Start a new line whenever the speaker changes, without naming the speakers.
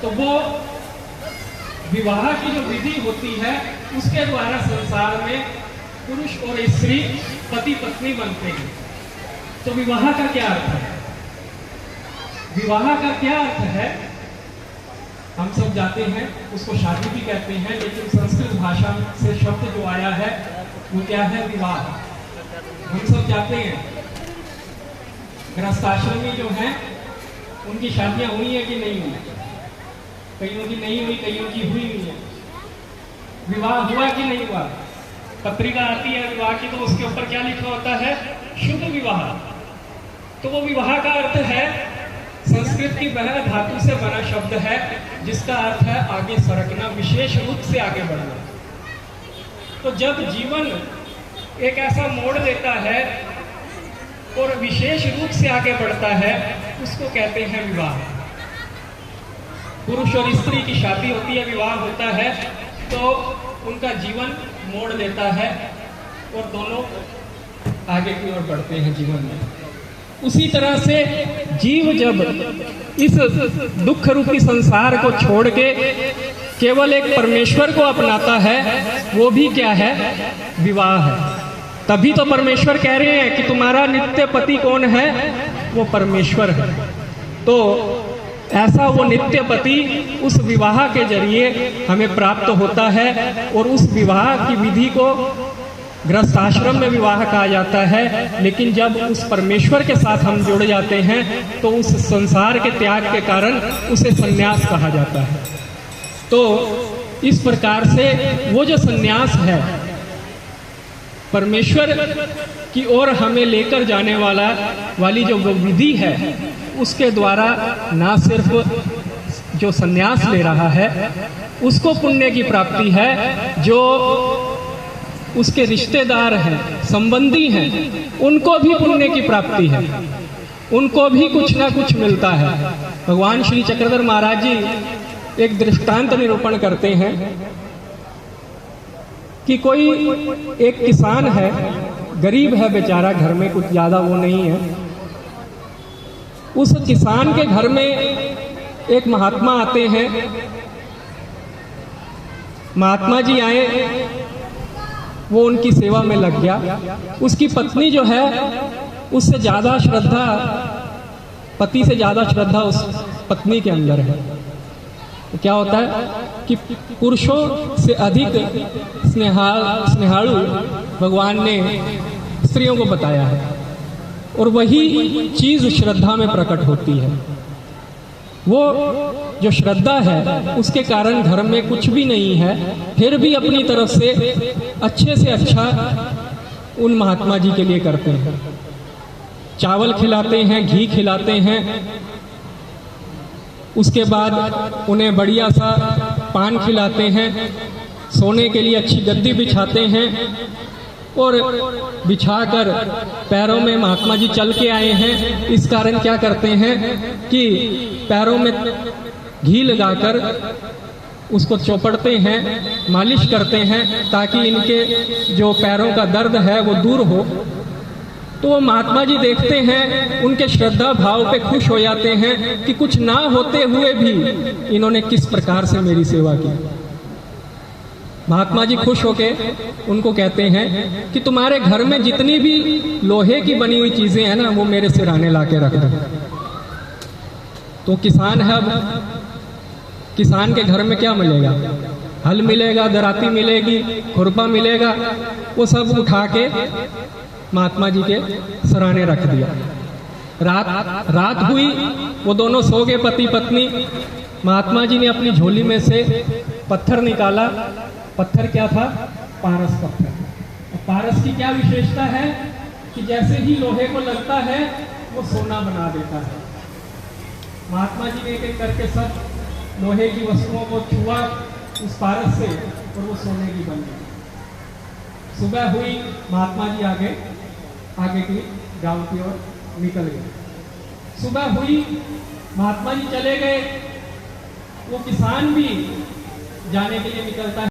तो वो विवाह की जो विधि होती है उसके द्वारा संसार में पुरुष और स्त्री पति पत्नी बनते हैं। तो विवाह का क्या अर्थ है? विवाह का क्या अर्थ है? हम सब जाते हैं, उसको शादी भी कहते हैं, लेकिन संस्कृत भाषा से शब्द जो आया है वो क्या है? विवाह। हम सब जाते हैं, गृहस्थाश्रमी जो हैं उनकी शादियां हुई है कि नहीं हुई? कईयों की नहीं हुई, कईयों की हुई है। विवाह हुआ कि नहीं हुआ? पत्रिका आती है विवाह की तो उसके ऊपर क्या लिखा होता है? शुभ विवाह। तो वो विवाह का अर्थ है, संस्कृत की वह धातु से बना शब्द है जिसका अर्थ है आगे सरकना, विशेष रूप से आगे बढ़ना। तो जब जीवन एक ऐसा मोड़ लेता है और विशेष रूप से आगे बढ़ता है, उसको कहते हैं विवाह। पुरुष और स्त्री की शादी होती है, विवाह होता है, तो उनका जीवन मोड़ लेता है और दोनों आगे की ओर बढ़ते हैं जीवन में। उसी तरह से जीव जब इस दुख रूपी संसार को छोड़ के केवल एक परमेश्वर को अपनाता है, वो भी क्या है? विवाह है। तभी तो परमेश्वर कह रहे हैं कि तुम्हारा नित्य पति कौन है? वो परमेश्वर है। तो ऐसा वो नित्य पति उस विवाह के जरिए हमें प्राप्त होता है और उस विवाह की विधि को गृहस्थाश्रम में विवाह कहा जाता है। लेकिन जब उस परमेश्वर के साथ हम जुड़ जाते हैं तो उस संसार के त्याग के कारण उसे संन्यास कहा जाता है। तो इस प्रकार से वो जो संन्यास है, परमेश्वर की ओर हमें लेकर जाने वाली जो विधि है, उसके द्वारा ना सिर्फ जो संन्यास ले रहा है उसको पुण्य की प्राप्ति है, जो उसके रिश्तेदार हैं, संबंधी हैं, उनको भी पुण्य की प्राप्ति है, उनको भी कुछ ना कुछ मिलता है। भगवान श्री चक्रधर महाराज जी एक दृष्टांत निरूपण करते हैं कि कोई एक किसान है, गरीब है बेचारा, घर में कुछ ज्यादा वो नहीं है। उस किसान के घर में एक महात्मा आते हैं। महात्मा जी आए, वो उनकी सेवा में लग गया। उसकी पत्नी जो है उससे ज्यादा श्रद्धा, पति से ज्यादा श्रद्धा उस पत्नी के अंदर है। तो क्या होता है कि पुरुषों से अधिक स्नेहालु भगवान ने स्त्रियों को बताया है और वही चीज श्रद्धा में प्रकट होती है। वो जो श्रद्धा है उसके कारण घर में कुछ भी नहीं है, फिर भी अपनी तरफ से अच्छे से अच्छा उन महात्मा जी के लिए करते हैं। चावल खिलाते हैं, घी खिलाते हैं, उसके बाद उन्हें बढ़िया सा पान खिलाते हैं, सोने के लिए अच्छी गद्दी बिछाते हैं और बिछाकर पैरों में, महात्मा जी चल के आए हैं, इस कारण क्या करते हैं कि पैरों में घी लगाकर उसको चौपड़ते हैं, मालिश करते हैं, ताकि इनके जो पैरों का दर्द है वो दूर हो। तो वो महात्मा जी देखते हैं, उनके श्रद्धा भाव पे खुश हो जाते हैं कि कुछ ना होते हुए भी इन्होंने किस प्रकार से मेरी सेवा की। महात्मा जी खुश होके उनको कहते हैं कि तुम्हारे घर में जितनी भी लोहे की बनी हुई चीजें हैं ना, वो मेरे सिरहाने लाके रख दो। तो किसान है, अब किसान के घर में क्या मिलेगा? हल मिलेगा, दराती मिलेगी, खुरपा मिलेगा, वो सब उठा के महात्मा जी के सराहने रख दिया। रात हुई, वो दोनों सो गए पति पत्नी। महात्मा जी ने अपनी झोली में से पत्थर निकाला। पत्थर क्या था? पारस पत्थर। पारस की क्या विशेषता है कि जैसे ही लोहे को लगता है वो सोना बना देता है। महात्मा जी ने एक एक करके सब लोहे की वस्तुओं को छुआ उस पारस से और वो सोने की बन गई। सुबह हुई, महात्मा जी आगे की गांव की ओर निकल गए। सुबह हुई, महात्मा जी चले गए, वो किसान भी जाने के लिए निकलता है।